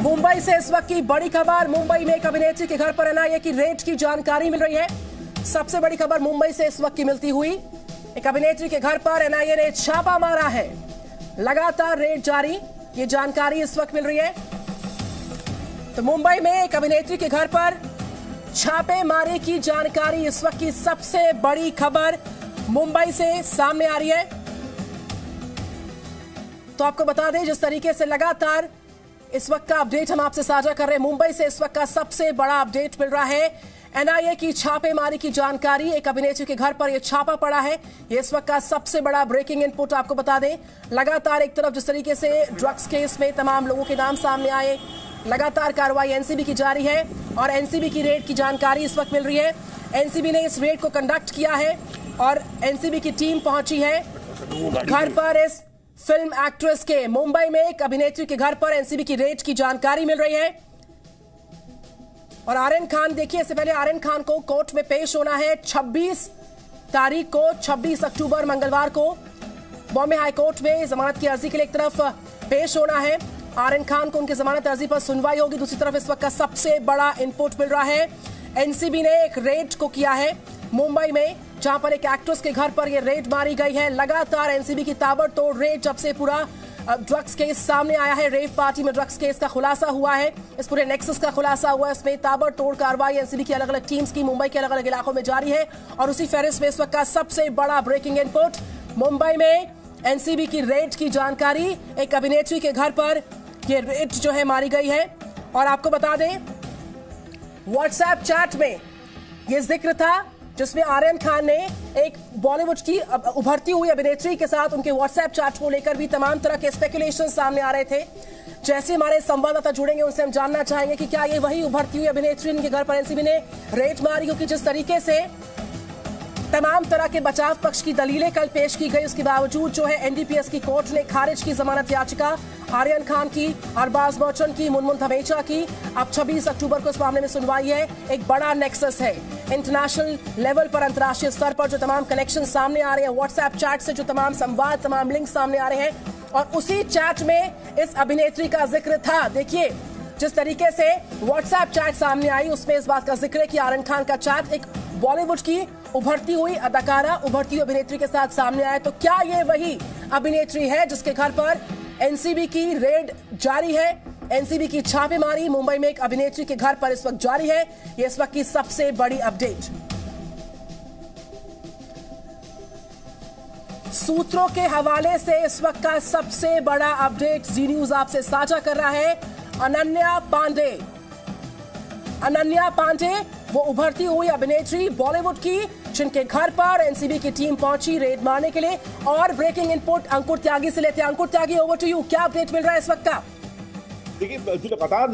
मुंबई से इस वक्त की बड़ी खबर। मुंबई में एक अभिनेत्री के घर पर एनआईए की रेड की जानकारी मिल रही है। सबसे बड़ी खबर मुंबई से इस वक्त की मिलती हुई, एक अभिनेत्री के घर पर एनआईए ने छापा मारा है। लगातार रेड जारी, ये जानकारी इस वक्त मिल रही है। तो मुंबई में एक अभिनेत्री के घर पर छापेमारी की जानकारी इस वक्त की सबसे बड़ी खबर मुंबई से सामने आ रही है। तो आपको बता दें, जिस तरीके से लगातार इस वक्त का अपडेट हम आपसे साझा कर रहे हैं, मुंबई से इस वक्त का सबसे बड़ा अपडेट मिल रहा है। एनआईए की छापेमारी की जानकारी, एक अभिनेत्री के घर पर यह छापा पड़ा है। ये इस वक्त का सबसे बड़ा ब्रेकिंग इनपुट आपको बता दें। लगातार एक तरफ जिस तरीके से ड्रग्स केस में तमाम लोगों के नाम सामने आए, लगातार कार्रवाई एनसीबी की जारी है और एनसीबी की रेड की जानकारी इस वक्त मिल रही है। एनसीबी ने इस रेड को कंडक्ट किया है और एनसीबी की टीम पहुंची है घर पर। इस फिल्म एक्ट्रेस के मुंबई में एक अभिनेत्री के घर पर एनसीबी की रेड की जानकारी मिल रही है। और आर्यन खान, देखिए, इससे पहले आर्यन खान को कोर्ट में पेश होना है 26 तारीख को, 26 अक्टूबर मंगलवार को बॉम्बे हाई कोर्ट में जमानत की अर्जी के लिए एक तरफ पेश होना है। आर्यन खान को उनकी जमानत अर्जी पर सुनवाई होगी। दूसरी तरफ इस वक्त का सबसे बड़ा इनपुट मिल रहा है, एनसीबी ने एक रेड को किया है मुंबई में, जहां पर एक एक्ट्रेस के घर पर यह रेड मारी गई है। लगातार एनसीबी की ताबड़तोड़ रेड, जब से पूरा ड्रग्स केस सामने आया है, रेव पार्टी में ड्रग्स केस का खुलासा हुआ है, इस पूरे नेक्सस का खुलासा हुआ है, इसमें ताबड़तोड़ कार्रवाई एनसीबी की अलग अलग टीम्स की मुंबई के अलग अलग इलाकों में जारी है। और उसी फेरिस्त में इस वक्त का सबसे बड़ा ब्रेकिंग इनपुट, मुंबई में एनसीबी की रेड की जानकारी, एक अभिनेत्री के घर पर यह रेड जो है मारी गई है। और आपको बता दें, व्हाट्सएप चैट में यह जिक्र था जिसमें आर्यन खान ने एक बॉलीवुड की उभरती हुई अभिनेत्री के साथ उनके व्हाट्सएप चैट को लेकर भी तमाम तरह के स्पेकुलेशन सामने आ रहे थे। जैसे हमारे संवाददाता जुड़ेंगे उनसे हम जानना चाहेंगे कि क्या ये वही उभरती हुई अभिनेत्री इनके घर पर एनसीबी ने रेड मारी, क्योंकि जिस तरीके से तमाम तरह के बचाव पक्ष की दलीलें कल पेश की गई, उसके बावजूद जो है एनडीपीएस की कोर्ट ने खारिज की जमानत याचिका आर्यन खान की, अरबाज मर्चेंट की, मुनमुन धमेचा की। अब 26 अक्टूबर को इस मामले में सुनवाई है। एक बड़ा नेक्सस है इंटरनेशनल लेवल पर, अंतर्राष्ट्रीय स्तर पर जो तमाम कनेक्शन सामने आ रहे हैं, व्हाट्सएप चैट से जो तमाम संवाद, तमाम लिंक सामने आ रहे हैं, और उसी चैट में इस अभिनेत्री का जिक्र था। देखिए, जिस तरीके से व्हाट्सएप चैट सामने आई, उसमें इस बात का जिक्र है कि आर्यन खान का चैट एक बॉलीवुड की उभरती हुई अदाकारा, उभरती हुई अभिनेत्री के साथ सामने आया। तो क्या ये वही अभिनेत्री है जिसके घर पर एनसीबी की रेड जारी है? एनसीबी की छापेमारी मुंबई में एक अभिनेत्री के घर पर इस वक्त जारी है। ये इस वक्त की सबसे बड़ी अपडेट। सूत्रों के हवाले से इस वक्त का सबसे बड़ा अपडेट जी न्यूज आपसे साझा कर रहा है। अनन्या पांडे, अनन्या पांडे वो उभरती हुई अभिनेत्री बॉलीवुड की, जिनके घर पर एनसीबी की टीम पहुंची रेड मारने के लिए। और ब्रेकिंग इनपुट अंकुर त्यागी से लेते हैं। अंकुर त्यागी, ओवर टू यू, क्या अपडेट मिल रहा है इस वक्त का? देखिए, जो लगातार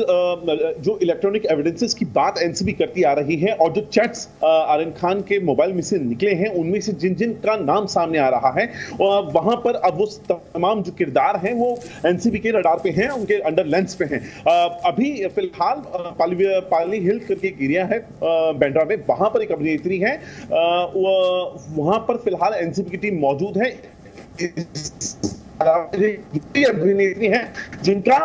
जो इलेक्ट्रॉनिक एविडेंसेस की बात एनसीबी करती आ रही है और जो चैट्स आर्यन खान के मोबाइल में से निकले हैं, उनमें से जिन जिन का नाम सामने आ रहा है, वहां पर अब वो तमाम जो किरदार हैं वो एनसीबी के रडार पे हैं, उनके अंडर लेंस पे हैं। अभी फिलहाल पाली हिल करके एक एरिया है बांद्रा में, वहां पर एक अभिनेत्री है, वहां पर फिलहाल एनसीबी की टीम मौजूद है। अभिनेत्री हैं जिनका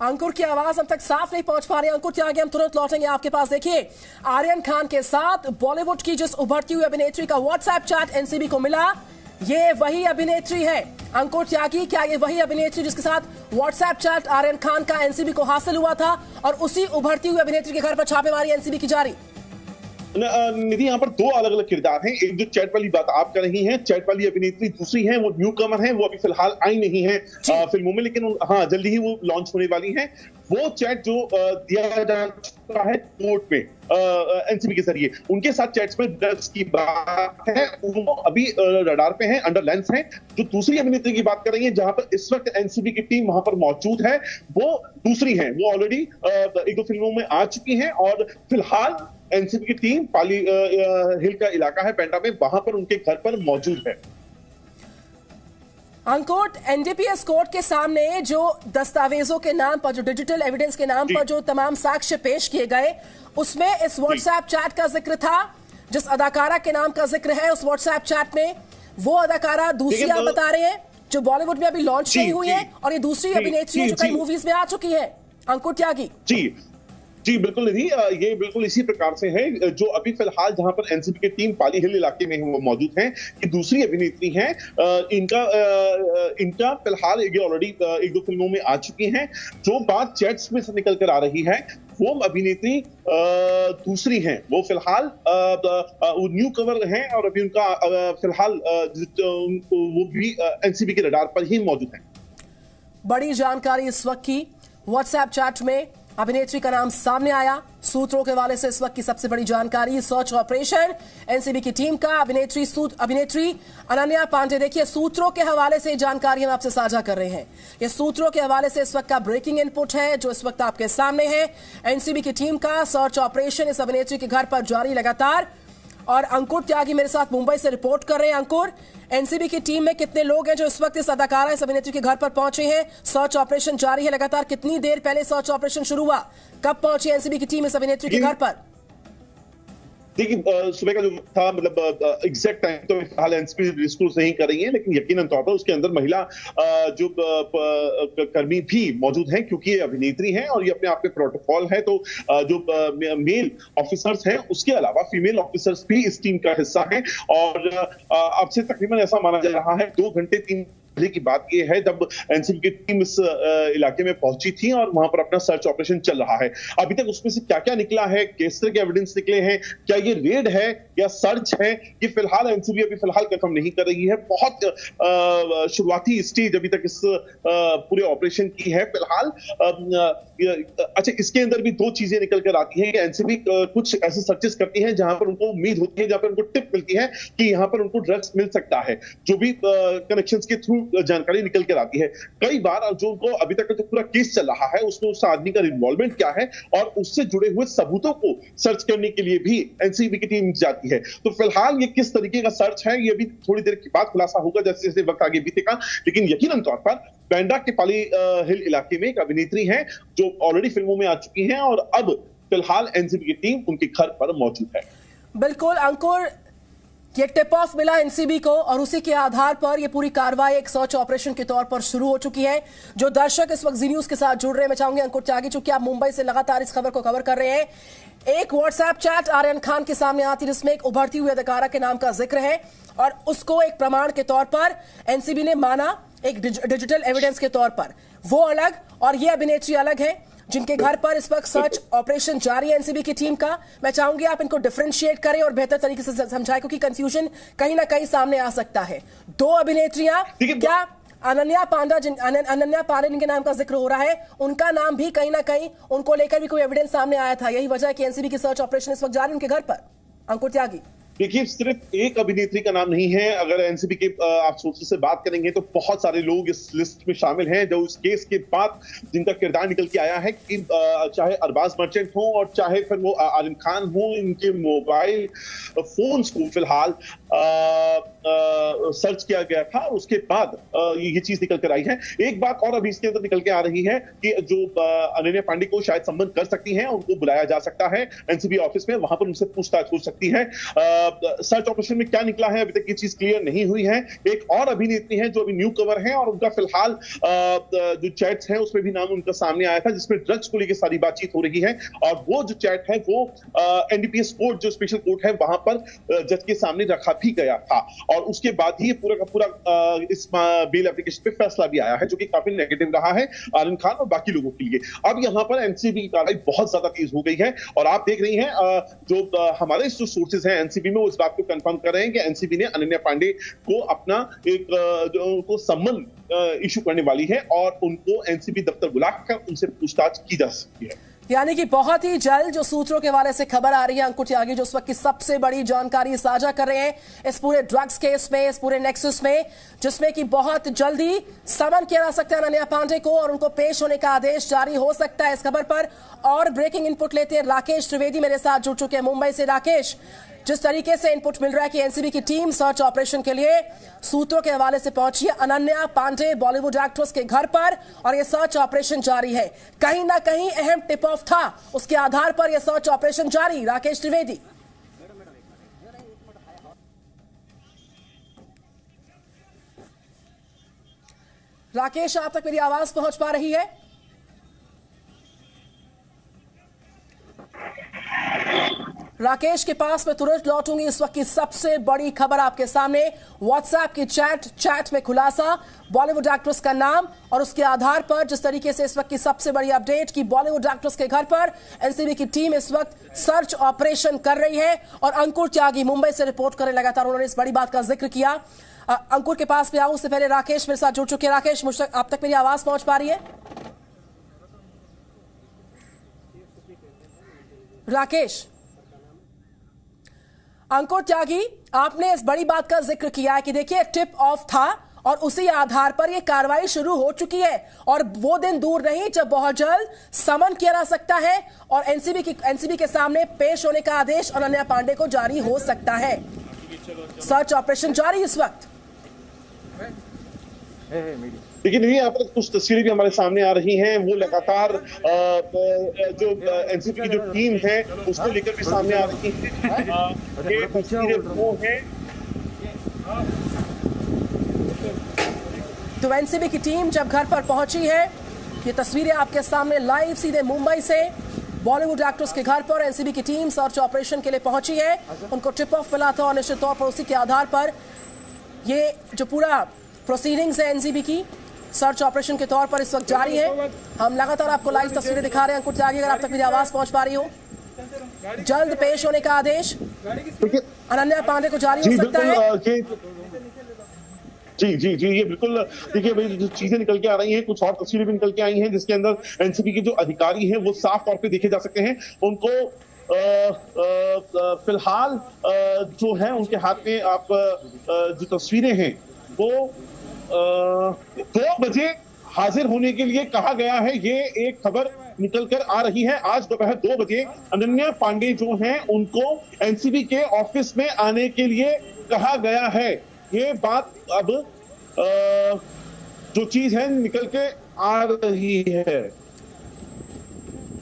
अंकुर की आवाज हम तक साफ नहीं पहुंच पा रही। अंकुर त्यागी, हम तुरंत लौटेंगे आपके पास। देखिए, आर्यन खान के साथ बॉलीवुड की जिस उभरती हुई अभिनेत्री का व्हाट्सएप चैट एनसीबी को मिला, ये वही अभिनेत्री है। अंकुर त्यागी, क्या ये वही अभिनेत्री जिसके साथ व्हाट्सएप चैट आर्यन खान का एनसीबी को हासिल हुआ था, और उसी उभरती हुई अभिनेत्री के घर पर छापेमारी एनसीबी की जारी? निधि, यहाँ पर दो अलग अलग किरदार हैं। एक जो चैट वाली बात आप कर रही हैं, चैट वाली अभिनेत्री दूसरी है, वो न्यू कमर है, वो अभी फिलहाल आई नहीं है फिल्मों में, लेकिन हाँ जल्दी ही वो लॉन्च होने वाली है। वो चैट जो दिया जा चुका है कोर्ट में एनसीबी के जरिए, उनके साथ चैट्स में ड्रग्स की बात है, वो अभी रडार पे हैं, अंडर लेंस हैं। जो दूसरी अभिनेत्री की बात कर रही है, जहां पर इस वक्त एनसीबी की टीम वहां पर मौजूद है, वो दूसरी है, वो ऑलरेडी एक दो फिल्मों में आ चुकी हैं और फिलहाल एनसीबी की टीम पाली हिल का इलाका है बांद्रा में, वहां पर उनके घर पर मौजूद है। अंकोट, एनडीपीएस कोर्ट के सामने जो दस्तावेजों के नाम पर, जो डिजिटल एविडेंस के नाम पर जो तमाम साक्ष्य पेश किए गए, उसमें इस व्हाट्सएप चैट का जिक्र था। जिस अदाकारा के नाम का जिक्र है उस व्हाट्सएप चैट में, वो अदाकारा दूसरी आप बता रहे हैं, जो बॉलीवुड में अभी लॉन्च नहीं हुई है, और ये दूसरी अभिनेत्री है जो कई मूवीज में आ चुकी है, अंकुर त्यागी। जी जी बिल्कुल निधि, ये बिल्कुल इसी प्रकार से है जो अभी फिलहाल जहां पर एनसीबी की टीम पाली हिल इलाके में वो मौजूद हैं। ये दूसरी अभिनेत्री हैं, इनका फिलहाल ये ऑलरेडी एक दो फिल्मों में आ चुकी हैं। जो बात चैट्स में से निकल कर आ रही है वो अभिनेत्री दूसरी हैं, वो फिलहाल वो न्यू कवर हैं और अभी उनका फिलहाल वो भी एनसीबी के रडार पर ही मौजूद हैं। बड़ी जानकारी इस वक्त की व्हाट्सएप चैट में अभिनेत्री का नाम सामने आया। सूत्रों के हवाले से इस वक्त की सबसे बड़ी जानकारी, सर्च ऑपरेशन एनसीबी की टीम का अभिनेत्री अनन्या पांडे। देखिए, सूत्रों के हवाले से जानकारी हम आपसे साझा कर रहे हैं। ये सूत्रों के हवाले से इस वक्त का ब्रेकिंग इनपुट है जो इस वक्त आपके सामने है। एनसीबी की टीम का सर्च ऑपरेशन इस अभिनेत्री के घर पर जारी लगातार। और अंकुर त्यागी मेरे साथ मुंबई से रिपोर्ट कर रहे हैं। अंकुर, एनसीबी की टीम में कितने लोग हैं जो इस वक्त इस अदाकारा इस अभिनेत्री के घर पर पहुंचे हैं? सर्च ऑपरेशन जारी है लगातार। कितनी देर पहले सर्च ऑपरेशन शुरू हुआ? कब पहुंची एनसीबी की टीम इस अभिनेत्री के घर पर? देखिए, सुबह का जो था मतलब एग्जैक्ट टाइम तो फिलहाल एनसीबी डिस्क्लोज नहीं कर रही है, लेकिन यकीनन तौर पर उसके अंदर महिला जो कर्मी भी मौजूद हैं, क्योंकि ये अभिनेत्री हैं और ये अपने आप में प्रोटोकॉल है। तो जो मेल ऑफिसर्स हैं उसके अलावा फीमेल ऑफिसर्स भी इस टीम का हिस्सा हैं। और अब से तकरीबन ऐसा माना जा रहा है 2 घंटे 3 की बात यह है जब एनसीबी की टीम इस इलाके में पहुंची थी और वहां पर अपना सर्च ऑपरेशन चल रहा है। अभी तक उसमें से क्या क्या निकला है, किस तरह के एविडेंस निकले हैं, क्या ये रेड है या सर्च है, ये फिलहाल एनसीबी अभी फिलहाल कंफर्म नहीं कर रही है। बहुत शुरुआती स्टेज अभी तक इस पूरे ऑपरेशन की है फिलहाल। अच्छा, इसके अंदर भी 2 चीजें निकल कर आती हैं कि एनसीबी कुछ ऐसे सर्चेस करती है जहां पर उनको उम्मीद होती है, जहां पर उनको टिप मिलती है कि यहां पर उनको ड्रग्स मिल सकता है, जो भी कनेक्शंस के थ्रू जानकारी निकल कर आती है। कई बार जो उनको अभी तक जो पूरा केस चल रहा है उसमें उस आदमी का इन्वॉल्वमेंट क्या है और उससे जुड़े हुए सबूतों को सर्च करने के लिए भी एनसीबी की टीम जाती है। तो फिलहाल ये किस तरीके का सर्च है ये भी थोड़ी देर के बाद खुलासा होगा, जैसे जैसे वक्त आगे बीतेगा। लेकिन यकीनन तौर पर बैंड्रा के पाली हिल इलाके में एक अभिनेत्री है जो ऑलरेडी फिल्मों में आ चुकी हैं और अब फिलहाल एनसीबी की टीम उनके घर पर मौजूद है। बिल्कुल अंकुर, ये टिप ऑफ मिला एनसीबी को और उसी के आधार पर ये पूरी कार्रवाई एक सर्च ऑपरेशन के तौर पर शुरू हो चुकी है। जो दर्शक इस वक्त जी न्यूज के साथ जुड़ रहे हैं, मैं चाहूंगी अंकुर त्यागी, चूंकि आप मुंबई से लगातार इस खबर को कवर कर रहे हैं, एक व्हाट्सएप चैट आर्यन खान के सामने आती है जिसमें एक उभरती हुई अदाकारा के नाम का जिक्र है और उसको एक प्रमाण के तौर पर एनसीबी ने माना, एक डिजिटल एविडेंस के तौर पर। वो अलग और ये अभिनेत्री अलग है जिनके घर पर इस वक्त सर्च ऑपरेशन जारी है एनसीबी की टीम का। मैं चाहूंगी आप इनको डिफरेंशिएट करें और बेहतर तरीके से समझाएं, क्योंकि कंफ्यूजन कहीं ना कहीं सामने आ सकता है। 2 अभिनेत्रियां, क्या अनन्या पांडे जिनके नाम का जिक्र हो रहा है, उनका नाम भी कहीं ना कहीं उनको लेकर भी कोई एविडेंस सामने आया था? यही वजह है कि एनसीबी की सर्च ऑपरेशन इस वक्त जारी उनके घर पर। अंकुर त्यागी, देखिए, सिर्फ एक अभिनेत्री का नाम नहीं है। अगर एनसीबी के आप सोर्सेस से बात करेंगे तो बहुत सारे लोग इस लिस्ट में शामिल हैं जो इस केस के बाद जिनका किरदार निकल के आया है कि चाहे अरबाज मर्चेंट हो और चाहे फिर वो आर्यन खान हो, इनके मोबाइल फोन्स को फिलहाल सर्च किया गया था। उसके बाद ये चीज निकल कर आई है। एक बात और अभी इसके अंदर निकल के आ रही है कि जो अनन्या पांडे को शायद संबंध कर सकती हैं, उनको बुलाया जा सकता है एनसीबी ऑफिस में, वहां पर उनसे पूछताछ हो सकती है। सर्च ऑपरेशन में क्या निकला है अभी तक ये चीज क्लियर नहीं हुई है। एक और अभिनेत्री है जो अभी न्यू कवर है और उनका फिलहाल जो चैट्स है उसमें भी नाम उनका सामने आया था जिसमें ड्रग्स को लेकर सारी बातचीत हो रही है। और वो जो चैट है वो एनडीपीएस कोर्ट जो स्पेशल कोर्ट है वहां पर जज के सामने रखा भी गया था और उसके बाद ही पूरा का पूरा इस बेल एप्लीकेशन पे फैसला भी आया है जो कि काफी नेगेटिव रहा है आर्यन खान और बाकी लोगों के लिए। अब यहाँ पर एनसीबी की कार्रवाई बहुत ज्यादा तेज हो गई है और आप देख रही हैं जो हमारे जो सोर्सेज हैं एनसीबी में वो इस बात को कंफर्म कर रहे हैं कि एनसीबी ने अनन्या पांडे को अपना एक जो उनको सम्मन इशू करने वाली है और उनको एनसीबी दफ्तर बुलाकर उनसे पूछताछ की जा सकती है। यानी कि बहुत ही जल्द जो सूत्रों के हवाले से खबर आ रही है अंकुर त्यागी, जो उस वक्त की सबसे बड़ी जानकारी साझा कर रहे हैं इस पूरे ड्रग्स केस में, इस पूरे नेक्सस में, जिसमें कि बहुत जल्दी समन किया जा सकता है अनन्या पांडे को और उनको पेश होने का आदेश जारी हो सकता है। इस खबर पर और ब्रेकिंग इनपुट लेते हैं राकेश त्रिवेदी मेरे साथ जुड़ चुके हैं मुंबई से। राकेश, जिस तरीके से इनपुट मिल रहा है कि एनसीबी की टीम सर्च ऑपरेशन के लिए सूत्रों के हवाले से पहुंची है अनन्या पांडे बॉलीवुड एक्ट्रेस के घर पर और यह सर्च ऑपरेशन जारी है, कहीं ना कहीं अहम टिप ऑफ था, उसके आधार पर यह सर्च ऑपरेशन जारी। राकेश त्रिवेदी, राकेश, आप तक मेरी आवाज पहुंच पा रही है? राकेश के पास मैं तुरंत लौटूंगी। इस वक्त की सबसे बड़ी खबर आपके सामने, व्हाट्सएप की चैट में खुलासा, बॉलीवुड एक्ट्रेस का नाम और उसके आधार पर जिस तरीके से इस वक्त की सबसे बड़ी अपडेट कि बॉलीवुड एक्ट्रेस के घर पर एनसीबी की टीम इस वक्त सर्च ऑपरेशन कर रही है। और अंकुर त्यागी मुंबई से रिपोर्ट कर रहे लगातार, उन्होंने इस बड़ी बात का जिक्र किया। अंकुर के पास भी आऊं उससे पहले राकेश मेरे साथ जुड़ चुके हैं। राकेश, मुझ तक आप तक मेरी आवाज पहुंच पा रही है? राकेश, अंकुर त्यागी, आपने इस बड़ी बात का जिक्र किया है कि देखिए टिप ऑफ था और उसी आधार पर यह कार्रवाई शुरू हो चुकी है और वो दिन दूर नहीं जब बहुत जल्द समन किया जा सकता है और एनसीबी के सामने पेश होने का आदेश अनन्या पांडे को जारी हो सकता है। सर्च ऑपरेशन जारी इस वक्त। लेकिन ये यहाँ पर कुछ तस्वीरें भी हमारे सामने आ रही हैं, वो लगातार जो एनसीबी की जो टीम है उसको लेकर भी सामने आ रही है। ये तस्वीरें वो हैं। तो एनसीबी की टीम जब घर पर पहुंची है, ये तस्वीरें आपके सामने लाइव सीधे मुंबई से बॉलीवुड एक्ट्रेस के घर पर एनसीबी की टीम सर्च ऑपरेशन के लिए पहुंची है। उनको टिप ऑफ मिला था और निश्चित तौर पर उसी के आधार पर ये जो पूरा प्रोसीडिंग्स है एनसीबी की सर्च ऑपरेशन के तौर पर इस वक्त जारी है। हम लगातार आपको लाइव तस्वीरें दिखा रहे हैं। अंकुर त्यागी, अगर आप तक मेरी आवाज पहुंच पा रही हो, जल्द पेश होने का आदेश अनन्या पांडे को जारी हो सकता है। जी जी जी, ये बिल्कुल देखिए भाई, जो चीजें निकल के आ रही हैं, कुछ और तस्वीरें भी निकल के आई हैं जिसके अंदर एनसीबी के जो अधिकारी हैं वो साफ तौर पे देखे जा सकते हैं। उनको फिलहाल जो है उनके हाथ में आप जो तस्वीरें हैं वो 2 बजे हाजिर होने के लिए कहा गया है। ये एक खबर निकल कर आ रही है। आज दोपहर 2 बजे अनन्या पांडे जो हैं उनको एनसीबी के ऑफिस में आने के लिए कहा गया है। ये बात अब जो चीज है निकल के आ रही है।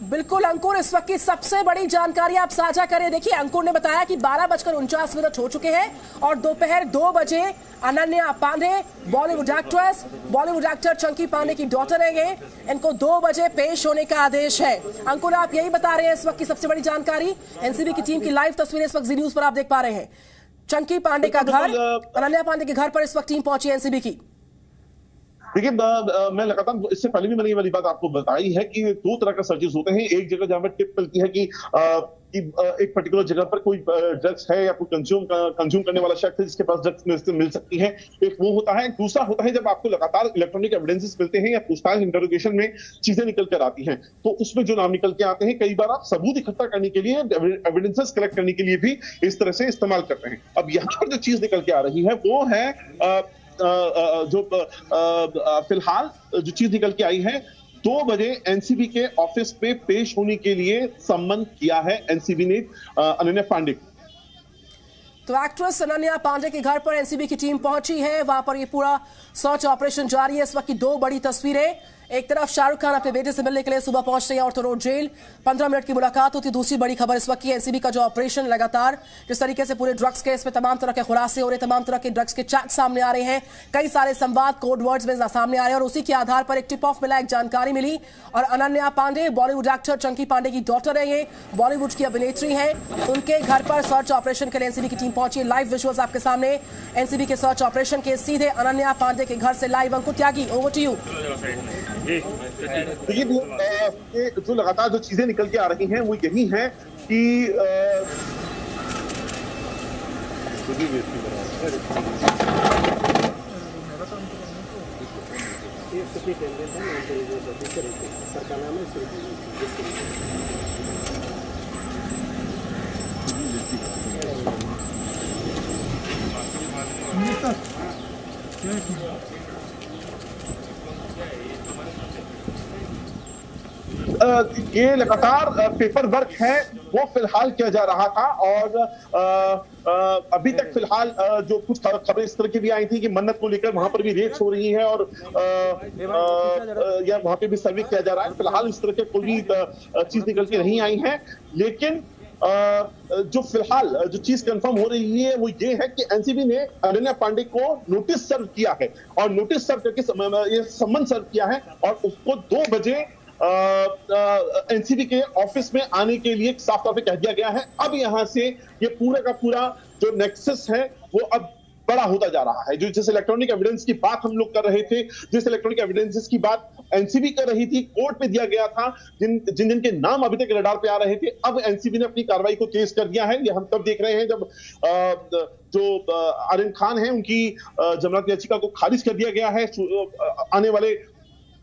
बिल्कुल अंकुर, इस वक्त की सबसे बड़ी जानकारी आप साझा करें। देखिए अंकुर ने बताया कि 12:49 हो चुके हैं और दोपहर 2 बजे अनन्या पांडे, बॉलीवुड एक्ट्रेस, बॉलीवुड एक्टर चंकी पांडे की डॉटर है ये, इनको 2 बजे पेश होने का आदेश है। अंकुर, आप यही बता रहे हैं इस वक्त की सबसे बड़ी जानकारी। एनसीबी की टीम की लाइव तस्वीरें इस वक्त जी न्यूज पर आप देख पा रहे हैं। चंकी पांडे का घर, अनन्या पांडे के घर पर इस वक्त टीम पहुंची है एनसीबी की। देखिए मैं लगातार इससे पहले भी मैंने ये वाली बात आपको बताई है कि 2 तरह का सर्चेस होते हैं। एक जगह जहां पर टिप मिलती है कि एक पर्टिकुलर जगह पर कोई ड्रग्स है या कोई कंज्यूम करने वाला शख्स है जिसके पास ड्रग्स मिल सकती है, एक वो होता है। दूसरा होता है जब आपको लगातार इलेक्ट्रॉनिक एविडेंसेस मिलते हैं या पूछताछ इंटरोगेशन में चीजें निकल कर आती हैं, तो उसमें जो नाम निकल के आते हैं कई बार आप सबूत इकट्ठा करने के लिए, एविडेंसेस कलेक्ट करने के लिए भी इस तरह से इस्तेमाल करते हैं। अब यहाँ पर जो चीज निकल के आ रही है वो है जो फिलहाल जो चीज निकल के आई है, 2 बजे एनसीबी के ऑफिस पे पेश होने के लिए सम्मन किया है एनसीबी ने अनन्या पांडे को। तो एक्ट्रेस अनन्या पांडे के घर पर एनसीबी की टीम पहुंची है, वहां पर ये पूरा सर्च ऑपरेशन जारी है। इस वक्त की 2 बड़ी तस्वीरें, एक तरफ शाहरुख खान अपने बेटे से मिलने के लिए सुबह पहुंचते हैं ऑर्थो रोड जेल, 15 मिनट की मुलाकात होती है। दूसरी बड़ी खबर इस वक्त की एनसीबी का जो ऑपरेशन लगातार जिस तरीके से पूरे ड्रग्स केस में तमाम तरह के खुलासे हो रहे, तमाम तरह के ड्रग्स के चैट सामने आ रहे हैं, कई सारे संवाद कोड वर्ड्स में सामने आ रहे हैं और उसी के आधार पर एक टिप ऑफ मिला, एक जानकारी मिली। और अनन्या पांडे बॉलीवुड एक्टर चंकी पांडे की डॉटर है, ये बॉलीवुड की अभिनेत्री है, उनके घर पर सर्च ऑपरेशन के लिए एनसीबी की टीम पहुंची है। लाइव विजुअल्स आपके सामने एनसीबी के सर्च ऑपरेशन के सीधे अनन्या पांडे के घर से live. Ankur Tyagi, over to you. ये जो लगातार जो चीजें निकल के आ रही हैं वो यही है कि ये लगातार पेपर वर्क है वो फिलहाल किया जा रहा था और अभी तक फिलहाल जो कुछ खबरें इस तरह की भी आई थी कि मन्नत को लेकर वहां पर भी रेड्स हो रही है और या वहां पे भी सर्वे किया जा रहा है। फिलहाल इस तरह के कोई भी चीज निकल के नहीं आई है, लेकिन जो फिलहाल जो चीज कंफर्म हो रही है वो ये है कि एनसीबी ने अनन्या पांडे को नोटिस सर्व किया है और नोटिस सर्व करके ये सम्मन सर्व किया है और उसको 2 बजे एनसीबी के ऑफिस में आने के लिए साफ तौर पे कह दिया गया है। अब यहां से ये पूरा का पूरा जो नेक्सस है वो अब बड़ा होता जा रहा है। जो जिस इलेक्ट्रॉनिक एविडेंस की बात हम लोग कर रहे थे, जिस इलेक्ट्रॉनिक एविडेंसेस की बात एनसीबी कर रही थी, कोर्ट में दिया गया था, जिन के नाम अभी तक रडार पे आ रहे थे, अब एनसीबी ने अपनी कार्रवाई को तेज कर दिया है। ये हम तब देख रहे हैं जब जो आर्यन खान है उनकी जमानत याचिका को खारिज कर दिया गया है। आने वाले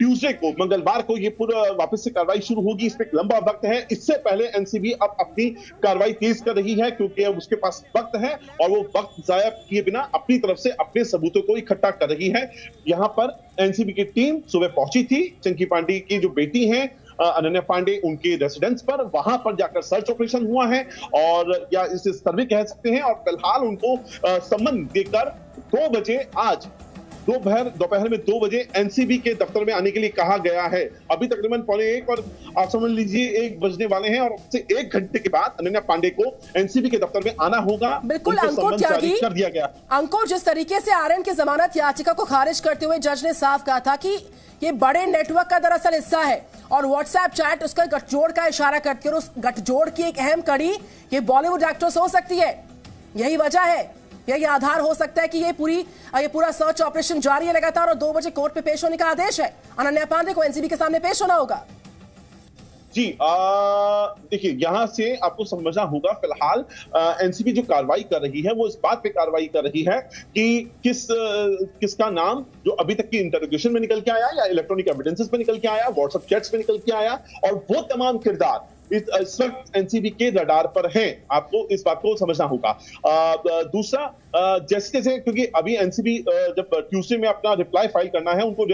ट्यूसडे को, मंगलवार को ये पूरा वापस से कार्रवाई शुरू होगी। इसमें एक लंबा वक्त है। इससे पहले एनसीबी अब अपनी कार्रवाई तेज कर रही है क्योंकि अब उसके पास वक्त है और वो वक्त जाया किए बिना अपनी तरफ से अपने सबूतों को इकट्ठा कर रही है। यहां पर एनसीबी की टीम सुबह पहुंची थी चंकी पांडे की जो बेटी हैं अनन्या पांडे, उनके रेसिडेंस पर, वहां पर जाकर सर्च ऑपरेशन हुआ है और या इसे सर्वे कह सकते हैं और फिलहाल उनको सम्मन देकर 2 बजे आज दोपहर में 2 बजे एनसीबी के दफ्तर में आने के लिए कहा गया है। अभी तकरीबन 1:15 और आप समझ लीजिए 1 बजने वाले हैं और उससे 1 घंटे के बाद अनन्या पांडे को एनसीबी के दफ्तर में आना होगा। बिल्कुल अंकुर त्यागी, कर दिया गया। अंकुर, जिस तरीके से आर्यन की जमानत याचिका को खारिज करते हुए जज ने साफ कहा था कि ये बड़े नेटवर्क का दरअसल हिस्सा है और व्हाट्सएप चैट उसका गठजोड़ का इशारा करती है और उस गठजोड़ की एक अहम कड़ी ये बॉलीवुड एक्ट्रेस हो सकती है। यही वजह है, यही आधार हो सकता है कि ये पूरा सर्च ऑपरेशन जारी है लगातार और 2 बजे कोर्ट पे पेश होने का आदेश है। अनन्या पांडे को एनसीबी के सामने पेश होना होगा। जी देखिए, यहां से आपको समझना होगा फिलहाल एनसीबी जो कार्रवाई कर रही है वो इस बात पे कार्रवाई कर रही है कि किसका नाम जो अभी तक की इंटरोगेशन में निकल के आया या इलेक्ट्रॉनिक एविडेंसेस में निकल के आया, व्हाट्सएप चैट्स में निकल के आया और वो तमाम किरदार इस वक्त एनसीबी के रडार पर हैं। आपको इस बात को समझना होगा। दूसरा, जैसे क्योंकि अभी एनसीबी जब ट्यूसडे में अपना रिप्लाई फाइल करना है, उनको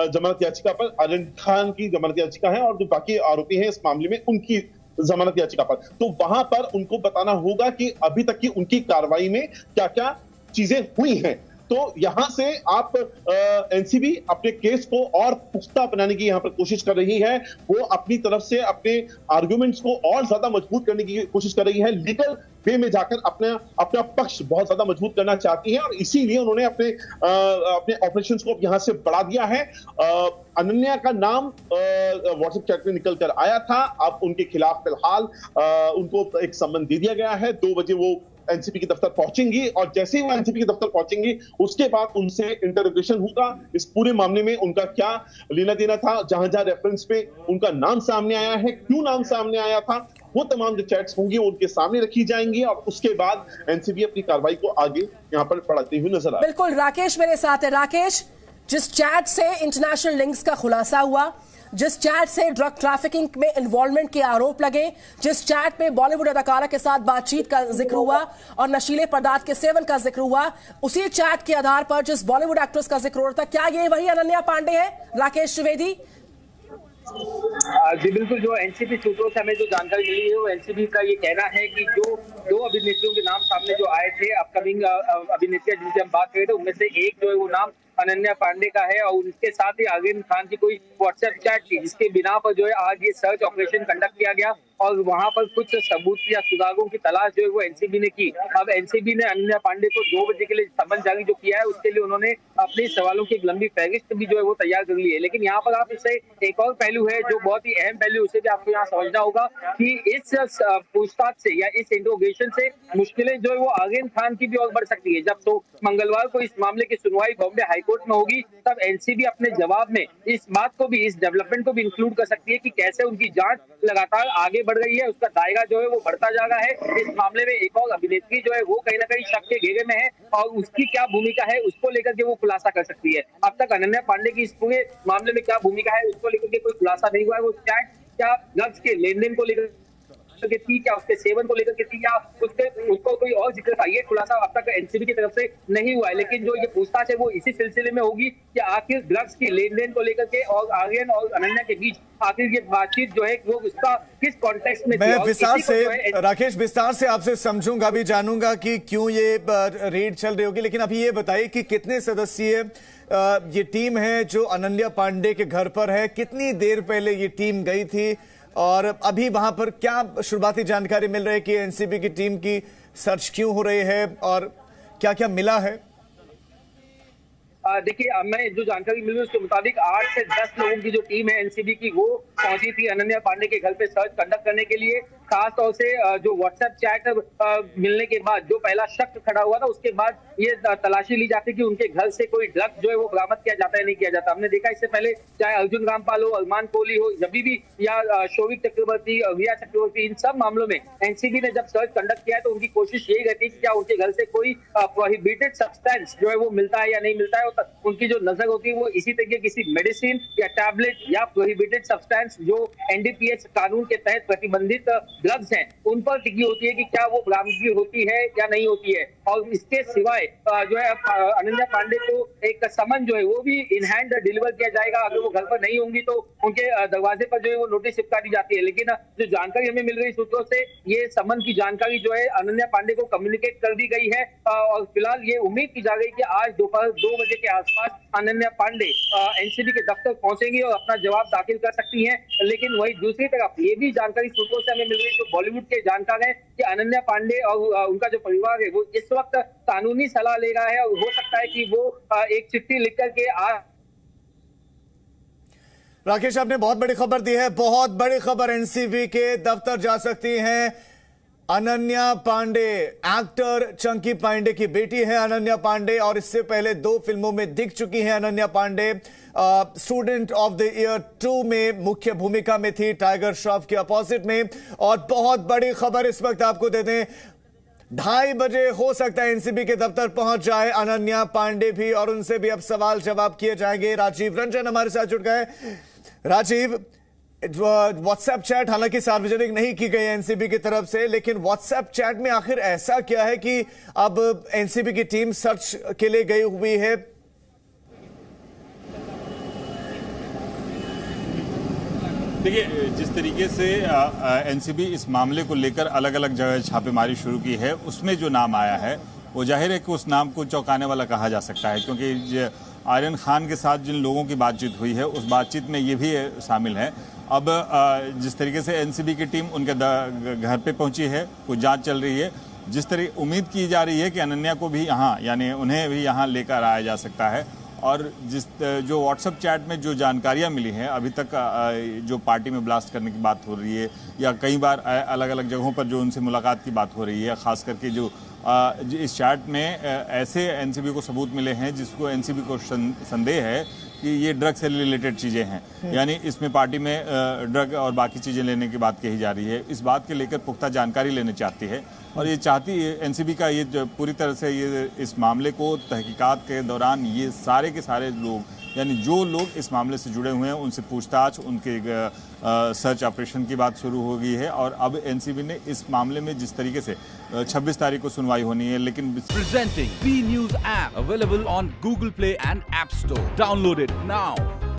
जमानत याचिका पर आर्यन खान की जमानत याचिका है और जो बाकी आरोपी हैं इस मामले में उनकी जमानत याचिका पर, तो वहां पर उनको बताना होगा कि अभी तक की उनकी कार्रवाई में क्या क्या चीजें हुई हैं। तो यहां से आप एनसीबी अपने केस को और पुख्ता बनाने की यहां पर कोशिश कर रही है। वो अपनी तरफ से अपने आर्गुमेंट्स को और ज्यादा मजबूत करने की कोशिश कर रही है, लीगल वे में जाकर अपना पक्ष बहुत ज्यादा मजबूत करना चाहती है और इसीलिए उन्होंने अपने ऑपरेशंस को यहां से बढ़ा दिया है। अनन्या का नाम व्हाट्सएप चैट में निकल कर आया था। अब उनके खिलाफ फिलहाल उनको एक सम्मन दे दिया गया है। 2 बजे वो एनसीबी के दफ्तर पहुंचेंगी और जैसे ही वो एनसीबी के दफ्तर पहुंचेंगी उसके बाद उनसे इंटरोगेशन होगा। इस पूरे मामले में उनका क्या लेना देना था, जहां रेफरेंस पे उनका नाम सामने आया है, क्यों नाम सामने आया था, वो तमाम जो चैट्स होंगी वो उनके सामने रखी जाएंगी और उसके बाद एनसीबी अपनी कार्रवाई को आगे यहाँ पर बढ़ाते हुए नजर आए। बिल्कुल, राकेश मेरे साथ है। राकेश, जिस चैट से इंटरनेशनल लिंक्स का खुलासा हुआ, जिस चैट से ड्रग ट्रैफिकिंग में इन्वॉल्वमेंट के आरोप लगे, जिस चैट में बॉलीवुड अदाकारा के साथ बातचीत का जिक्र हुआ और नशीले पदार्थ के सेवन का जिक्र हुआ, उसी चैट के आधार पर जिस बॉलीवुड एक्ट्रेस का जिक्र हो रहा था, क्या ये वही अनन्या पांडे है? राकेश त्रिवेदी। जी बिल्कुल, जो एनसीबी सूत्रों से हमें जो जानकारी मिली है वो एनसीबी का ये कहना है कि जो 2 अभिनेत्रियों के नाम सामने जो आए थे, अपकमिंग अभिनेत्रियां जिनसे हम बात कर रहे थे, उनमें से एक जो है वो नाम अनन्या पांडे का है और उनके साथ ही आर्यन खान की कोई व्हाट्सएप चैट थी जिसके बिना पर जो है आज ये सर्च ऑपरेशन कंडक्ट किया गया और वहां पर कुछ सबूत या सुरागों की तलाश जो है वो एनसीबी ने की। अब एनसीबी ने अनन्या पांडे को 2 बजे के लिए सम्मन जारी जो किया है उसके लिए उन्होंने अपने सवालों की एक लंबी फहरिस्त भी जो है वो तैयार कर ली है। लेकिन यहाँ पर आप इससे एक और पहलू है जो बहुत ही अहम पहलू, उसे भी आपको यहाँ समझना होगा कि इस पूछताछ से या इस इंट्रोगेशन से मुश्किलें जो है वो आर्यन खान की भी और बढ़ सकती है। जब तो मंगलवार को इस मामले की सुनवाई बॉम्बे हाईकोर्ट में होगी तब एनसीबी अपने जवाब में इस बात को भी, इस डेवलपमेंट को भी इंक्लूड कर सकती है कि कैसे उनकी जांच लगातार आगे बढ़ रही है, उसका दायरा जो है वो बढ़ता जा रहा है। इस मामले में एक और अभिनेत्री जो है वो कहीं ना कहीं शक के घेरे में है और उसकी क्या भूमिका है उसको लेकर के वो खुलासा कर सकती है। अब तक अनन्या पांडे की इस पूरे मामले में क्या भूमिका है उसको लेकर के कोई खुलासा नहीं हुआ है। वो चैट क्या ड्रग्स के लेन देन को लेकर के थी, क्या उसके सेवन को लेकर के थी, या उसको कोई और जिक्र था, ये खुलासा अब तक एनसीबी की तरफ से नहीं हुआ है। लेकिन जो ये पूछताछ है वो इसी सिलसिले में होगी कि आखिर ड्रग्स की लेन देन को लेकर के और आर्यन और अनन्या के बीच आखिर ये बातचीत जो है वो उसका किस कॉन्टेक्स्ट में मैं विस्तार से राकेश विस्तार से आपसे समझूंगा भी, जानूंगा कि क्यों ये रेड चल रही होगी। लेकिन अभी ये बताइए कि कितने सदस्यीय ये टीम है जो अनन्या पांडे के घर पर है, कितनी देर पहले ये टीम गई थी और अभी वहां पर क्या शुरुआती जानकारी मिल रही है कि एनसीबी की टीम की सर्च क्यों हो रही है और क्या क्या मिला है? देखिए, मैं जो जानकारी मिली उसके मुताबिक 8 से 10 लोगों की जो टीम है एनसीबी की, वो पहुंची थी अनन्या पांडे के घर पे सर्च कंडक्ट करने के लिए। खास तौर से जो व्हाट्सएप चैट मिलने के बाद जो पहला शक खड़ा हुआ था, उसके बाद ये तलाशी ली जाती कि उनके घर से कोई ड्रग्स जो है वो बरामद किया जाता है नहीं किया जाता। हमने देखा इससे पहले चाहे अर्जुन रामपाल हो, अरमान कोहली हो, जब भी या शौविक चक्रवर्ती, रिया चक्रवर्ती, इन सब मामलों में एनसीबी ने जब सर्च कंडक्ट किया है तो उनकी कोशिश यही रहती है कि क्या उनके घर से कोई प्रोहिबिटेड सब्सटेंस जो है वो मिलता है या नहीं मिलता है। उनकी जो नजर होती है वो इसी तरीके किसी मेडिसिन या टैबलेट या प्रोहिबिटेड सब्सटेंस जो एनडीपीएस कानून के तहत प्रतिबंधित ड्रग्स हैं उन पर टिकी होती है कि क्या वो बरामदगी होती है या नहीं होती है। और इसके सिवाय जो है अनन्या पांडे को एक समन जो है वो भी इन हैंड डिलीवर किया जाएगा। अगर वो घर पर नहीं होंगी तो उनके दरवाजे पर जो है वो नोटिस चिपका दी जाती है। लेकिन जो जानकारी हमें मिल रही सूत्रों से, ये समन की जानकारी जो है अनन्या पांडे को कम्युनिकेट कर दी गई है और फिलहाल ये उम्मीद की जा रही है कि आज दोपहर 2 बजे के आसपास अनन्या पांडे एनसीबी के दफ्तर पहुंचेंगी और अपना जवाब दाखिल कर सकती हैं। लेकिन वही दूसरी तरफ ये भी जानकारी सूत्रों से हमें मिल रही है, जो बॉलीवुड के जानकार हैं, कि अनन्या पांडे और उनका जो परिवार है वो इस वक्त कानूनी सलाह ले रहा है और हो सकता है कि वो एक चिट्ठी लिख करके राकेश, आपने बहुत बड़ी खबर दी है, बहुत बड़ी खबर। एनसीबी के दफ्तर जा सकती हैं अनन्या पांडे। एक्टर चंकी पांडे की बेटी है अनन्या पांडे और इससे पहले 2 फिल्मों में दिख चुकी हैं Ananya Pandey. Student of the year 2 में मुख्य भूमिका में थी, टाइगर श्रॉफ के अपोजिट में। और बहुत बड़ी खबर इस वक्त आपको दे दें, 2:30 बजे हो सकता है एनसीबी के दफ्तर पहुंच जाए अनन्या पांडे भी और उनसे भी अब सवाल जवाब किए जाएंगे। राजीव रंजन हमारे साथ जुड़ गए। राजीव, व्हाट्सएप चैट हालांकि सार्वजनिक नहीं की गई एनसीबी की तरफ से, लेकिन व्हाट्सएप चैट में आखिर ऐसा क्या है कि अब एनसीबी की टीम सर्च के लिए गई हुई है? देखिए, जिस तरीके से एनसीबी इस मामले को लेकर अलग अलग जगह छापेमारी शुरू की है, उसमें जो नाम आया है वो जाहिर है कि उस नाम को चौंकाने वाला कहा जा सकता है, क्योंकि आर्यन खान के साथ जिन लोगों की बातचीत हुई है उस बातचीत में ये भी शामिल है। अब जिस तरीके से एनसीबी की टीम उनके घर पे पहुंची है, कुछ जांच चल रही है, जिस तरह उम्मीद की जा रही है कि अनन्या को भी यहाँ, यानी उन्हें भी यहाँ लेकर आया जा सकता है। और जो व्हाट्सएप चैट में जो जानकारियाँ मिली हैं अभी तक, जो पार्टी में ब्लास्ट करने की बात हो रही है या कई बार अलग अलग जगहों पर जो उनसे मुलाकात की बात हो रही है, ख़ास करके जो इस चैट में ऐसे एनसीबी को सबूत मिले हैं जिसको एनसीबी को संदेह है कि ये ड्रग से रिलेटेड चीज़ें हैं, यानी इसमें पार्टी में ड्रग और बाकी चीज़ें लेने की बात कही जा रही है। इस बात के लेकर पुख्ता जानकारी लेना चाहती है और ये चाहती है एनसीबी का ये जो पूरी तरह से ये इस मामले को तहकीकात के दौरान ये सारे के सारे लोग, यानी जो लोग इस मामले से जुड़े हुए हैं उनसे पूछताछ, उनके सर्च ऑपरेशन की बात शुरू हो गई है। और अब एनसीबी ने इस मामले में जिस तरीके से 26 तारीख को सुनवाई होनी है, लेकिन Presenting B News app available on Google Play and App Store. Download it now.